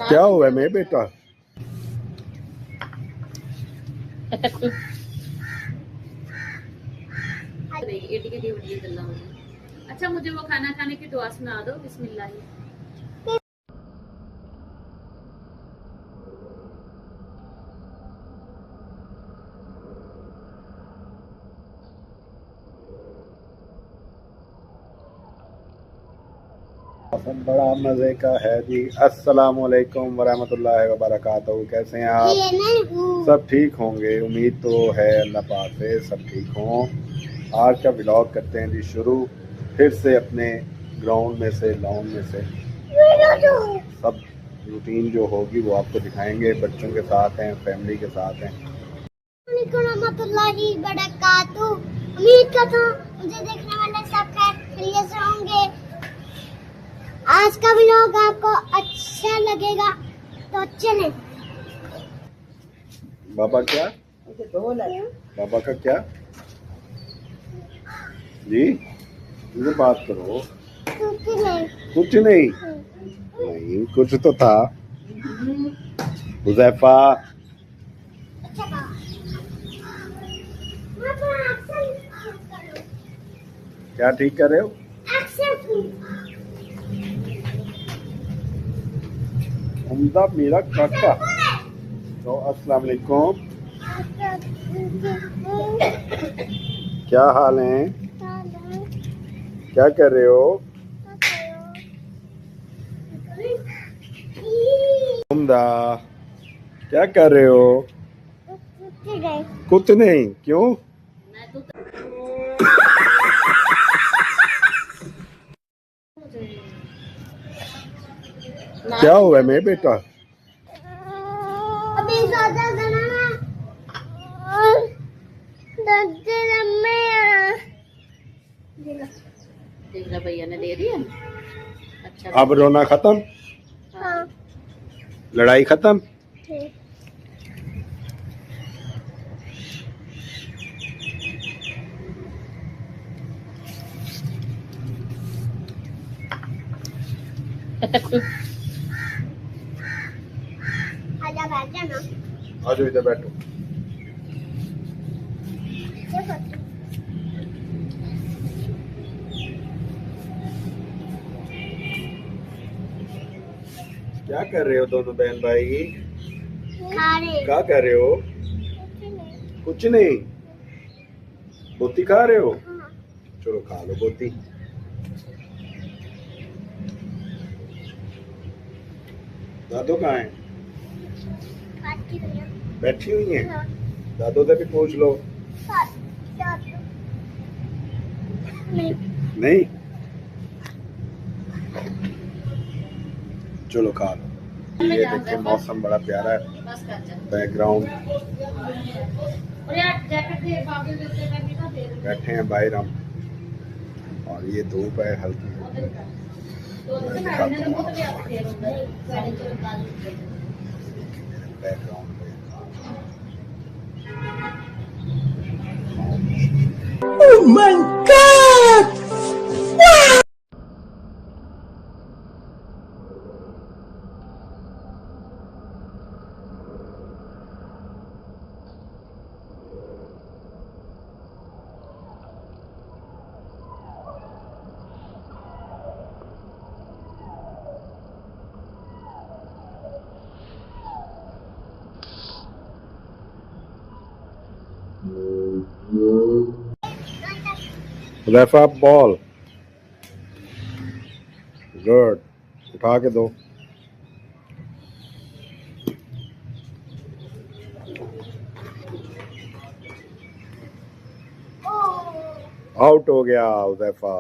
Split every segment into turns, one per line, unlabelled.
क्या हुआ मेरे बेटा?
अच्छा, मुझे वो खाना खाने की दुआ सुना दो। बिस्मिल्लाह।
मौसम बड़ा मजे का है जी। अस्सलाम वालेकुम वरहमतुल्लाहि वबरकातुहू। कैसे हैं आप? सब ठीक होंगे, उम्मीद तो है अल्लाह पाक से सब ठीक हों। आज का व्लॉग करते हैं जी शुरू, फिर से अपने ग्राउंड में से, लॉन में से। सब रूटीन जो होगी वो आपको दिखाएंगे। बच्चों के साथ हैं, फैमिली के साथ हैं।
उम्मीद करता हूँ मुझे देखने वाले सब खैरियत से होंगे। आज का व्लॉग आपको अच्छा लगेगा तो चलें।
बाबा क्या? बाबा का क्या जी? मुझे बात करो। कुछ नहीं। नहीं, कुछ तो था। हुज़ैफा, क्या ठीक कर रहे हो? उम्दा मेरा काका। तो अस्सलाम वालेकुम, क्या हाल है? क्या कर रहे हो? उम्दा, क्या कर रहे हो? कुछ नहीं। क्यों? क्या हुआ मेरे बेटा?
अभी ज़्यादा बनाना और दर्द
देख रहा भैया ने दे दिया। अच्छा,
अब रोना खत्म?
हाँ।
लड़ाई खत्म?
आजा बैठ जाना।
आज इधर बैठो। क्या कर रहे हो दोनों बहन भाई? क्या कर रहे हो? कुछ नहीं। बोती खा रहे हो? चलो खा लो बोती। दादो कहाँ है? बैठी हुई है। दादो से भी पूछ लो। नहीं, चलो खा लो। ये देखिए मौसम बड़ा प्यारा है, बैकग्राउंड। बैठे हैं बाहर हम, और ये धूप है हल्की। बैकग्राउंड पे Oh my God! Huzaifa ball good, उठा के दो। आउट हो गया हुज़ैफा।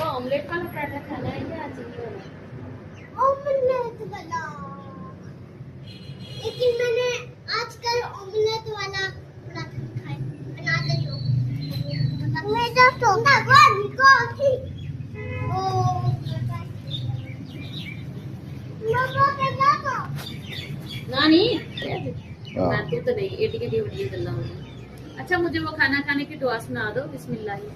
ऑमलेट वाला पराठा खाना है या चिल्ली वाला?
ऑमलेट वाला। लेकिन मैंने आजकल ऑमलेट वाला पराठा खाया। बना ले लो। मैं तो भगवान को
नानी मैं तो नहीं एटी की वीडियो चल रहा हूँ। अच्छा मुझे वो खाना खाने की दुआ सुना दो। बिस्मिल्लाही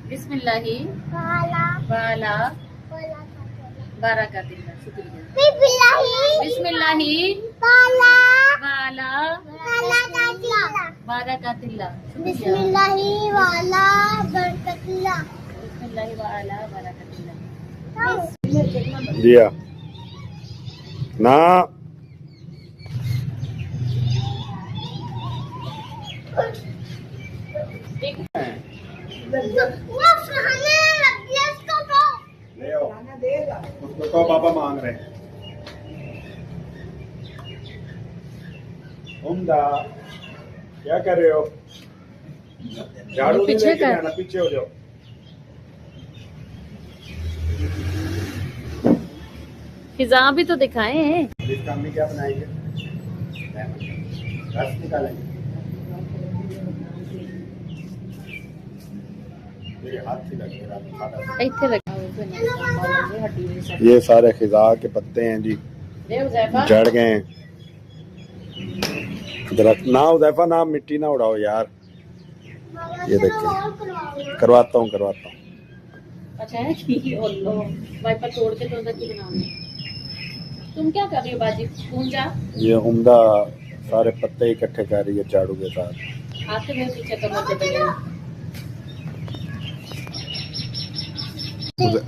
बिस्मिल्लाही
वाला
वाला
वाला
बारकातिल्लाह। शुक्रिया। बिस्मिल्लाही
वाला
वाला बारकातिल्लाह। शुक्रिया।
बिस्मिल्लाही वाला बरकतिल्लाह।
बिस्मिल्लाही वाला बारकातिल्लाह।
दिया ना ले आओ उसको तो पापा मांग रहे हैं। उम्दा क्या कर रहे हो? झाड़ू
पीछे
लेके
कर।
आना, पीछे हो जाओ।
फिजा भी तो दिखाएं।
इसका हमने क्या बनाएंगे? रस निकालेंगे। मेरे हाथ से लगे
ਇੱਥੇ लगा
ये सारे खिजा के पत्ते हैं जी, जड़ गए हैं। दरख्त ना उदैफा ना मिट्टी ना उड़ाओ यार। ये देखिए करवाता हूँ
अच्छा है ठीक है। और लो वाइपर तोड़ के तो उधर की बनाओगे। तुम क्या कर रही हो बाजी? पूंजा
ये उम्दा सारे पत्ते इकट्ठे कर रही है झाड़ू के साथ।
हाथ में पीछे कमर के बगैर।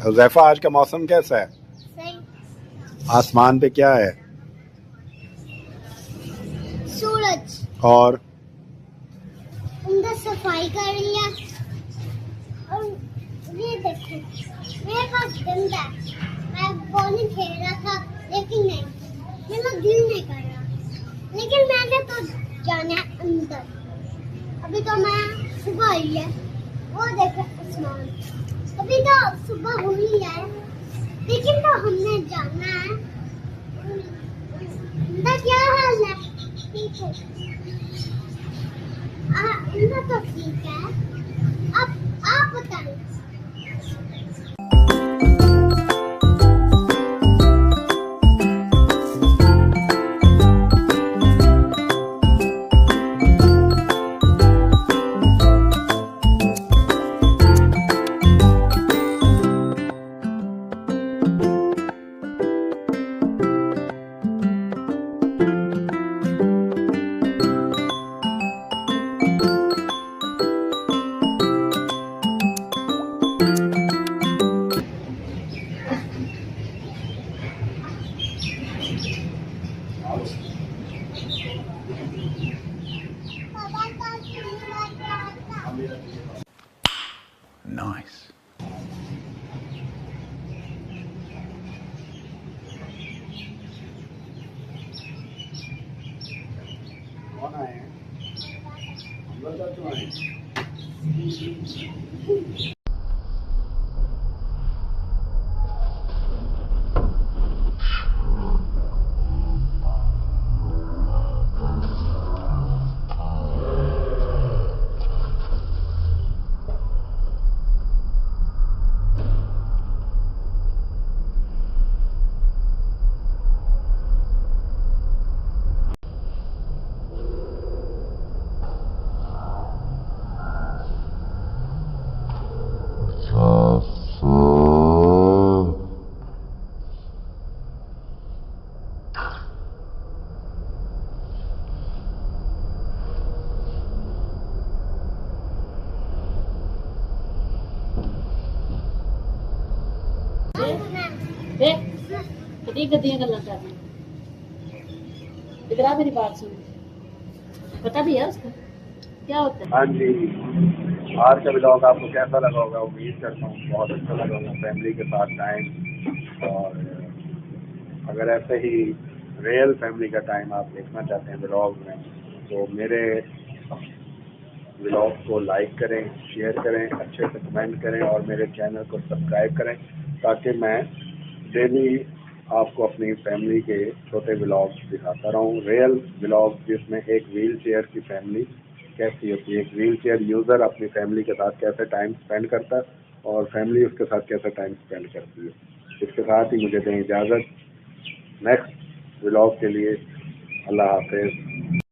हुज़ैफा आज का मौसम कैसा है? आसमान पे क्या है?
सूरज
और
उनका सफाई कर रही है। और ये देखो मेरे पास गंदा है। मैं बॉलिंग खेल रहा था लेकिन नहीं, मेरा दिल नहीं कर रहा। लेकिन मैंने तो जाना है अंदर। अभी तो मैं सुबह आई है, वो देखो आसमान। अभी तो सुबह हुई है लेकिन तो हमने जाना है अंदर। क्या हाल है? ठीक है। अंदर तो ठीक है। अब आप बताइए।
नाइस। कौन आए हैं? हम लोग तो क्यों आए?
देख कितनी गंदियां गल्लां कर रही है। इधर आ मेरी बात सुन। पता भी है उसको क्या होता है?
हाँ जी, आज का ब्लॉग आपको कैसा लगा होगा? उम्मीद करता हूँ बहुत अच्छा लगा होगा। फैमिली के साथ टाइम, और अगर ऐसे ही रियल फैमिली का टाइम आप देखना चाहते हैं ब्लॉग में, तो मेरे ब्लॉग को लाइक करें, शेयर करें, अच्छे से कमेंट करें और मेरे चैनल को सब्सक्राइब करें, ताकि मैं डेली आपको अपनी फैमिली के छोटे ब्लॉग दिखाता रहूं। रियल ब्लॉग जिसमें एक व्हील चेयर की फैमिली कैसी होती है, एक व्हील चेयर यूज़र अपनी फैमिली के साथ कैसे टाइम स्पेंड करता है और फैमिली उसके साथ कैसे टाइम स्पेंड करती है। इसके साथ ही मुझे दें इजाज़त। नेक्स्ट ब्लॉग के लिए अल्लाह हाफिज।